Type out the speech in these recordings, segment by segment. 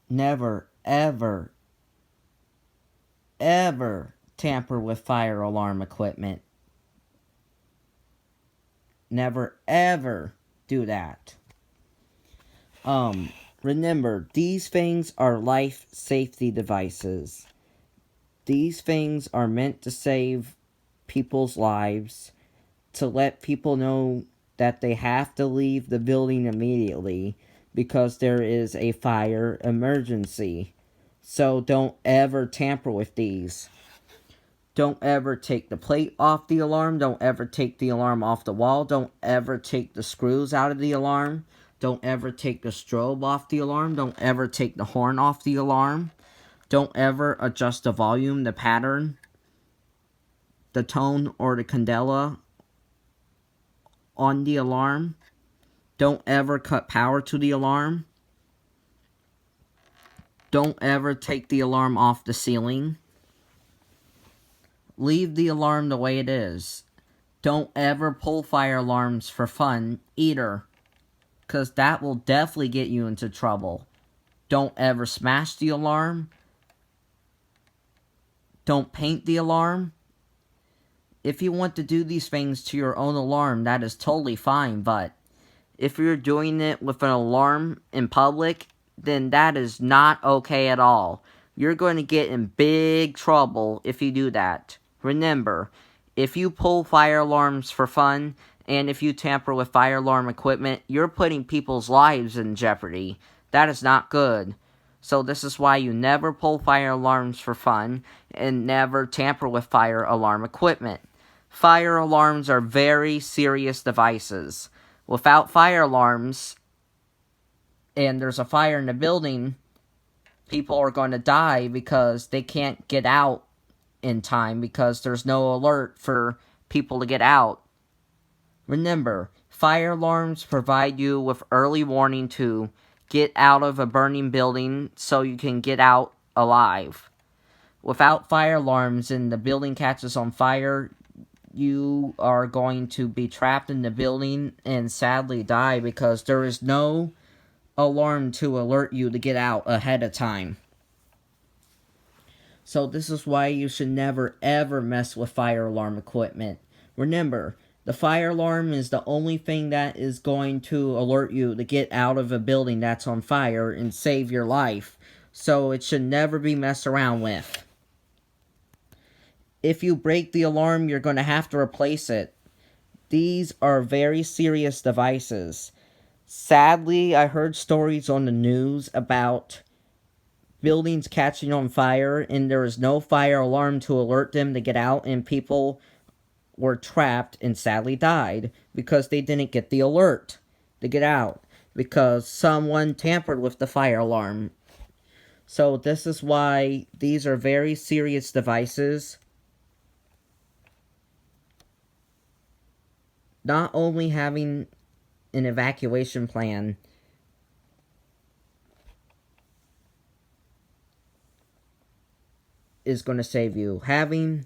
Never, ever, ever tamper with fire alarm equipment. Never, ever do that. Remember, these things are life safety devices. These things are meant to save people's lives, to let people know that they have to leave the building immediately because there is a fire emergency. So don't ever tamper with these. Don't ever take the plate off the alarm. Don't ever take the alarm off the wall. Don't ever take the screws out of the alarm. Don't ever take the strobe off the alarm. Don't ever take the horn off the alarm. Don't ever adjust the volume, the pattern, the tone, or the candela on the alarm. Don't ever cut power to the alarm. Don't ever take the alarm off the ceiling. Leave the alarm the way it is. Don't ever pull fire alarms for fun either, because that will definitely get you into trouble. Don't ever smash the alarm. Don't paint the alarm. If you want to do these things to your own alarm, that is totally fine, but if you're doing it with an alarm in public, then that is not okay at all. You're going to get in big trouble if you do that. Remember, if you pull fire alarms for fun, and if you tamper with fire alarm equipment, you're putting people's lives in jeopardy. That is not good. So this is why you never pull fire alarms for fun, and never tamper with fire alarm equipment. Fire alarms are very serious devices. Without fire alarms, and there's a fire in the building, people are going to die because they can't get out in time because there's no alert for people to get out. Remember, fire alarms provide you with early warning to get out of a burning building so you can get out alive. Without fire alarms and the building catches on fire, you are going to be trapped in the building and sadly die because there is no alarm to alert you to get out ahead of time. So this is why you should never ever mess with fire alarm equipment. Remember, the fire alarm is the only thing that is going to alert you to get out of a building that's on fire and save your life. So it should never be messed around with. If you break the alarm, you're going to have to replace it. These are very serious devices. Sadly, I heard stories on the news about buildings catching on fire and there is no fire alarm to alert them to get out, and people were trapped and sadly died because they didn't get the alert to get out because someone tampered with the fire alarm. So this is why these are very serious devices. Not only having an evacuation plan is going to save you. Having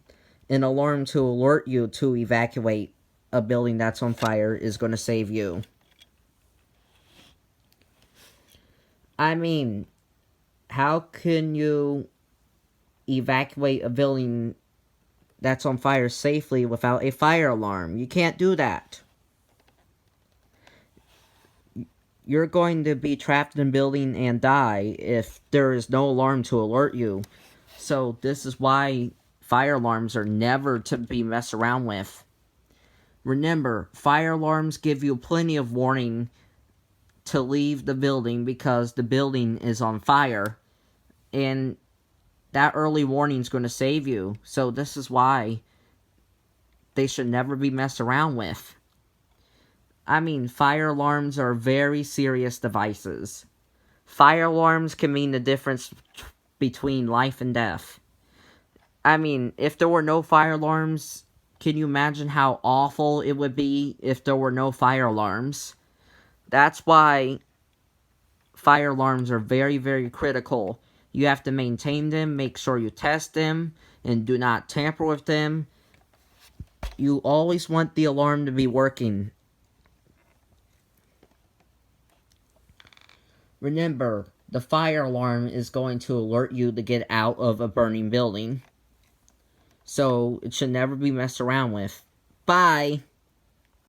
an alarm to alert you to evacuate a building that's on fire is going to save you. I mean, how can you evacuate a building that's on fire safely without a fire alarm? You can't do that. You're going to be trapped in a building and die if there is no alarm to alert you. So this is why fire alarms are never to be messed around with. Remember, fire alarms give you plenty of warning to leave the building because the building is on fire. And that early warning is going to save you. So this is why they should never be messed around with. I mean, fire alarms are very serious devices. Fire alarms can mean the difference between life and death. I mean, if there were no fire alarms, can you imagine how awful it would be if there were no fire alarms? That's why fire alarms are very, very critical. You have to maintain them, make sure you test them, and do not tamper with them. You always want the alarm to be working. Remember, The fire alarm is going to alert you to get out of a burning building. So it should never be messed around with. Bye!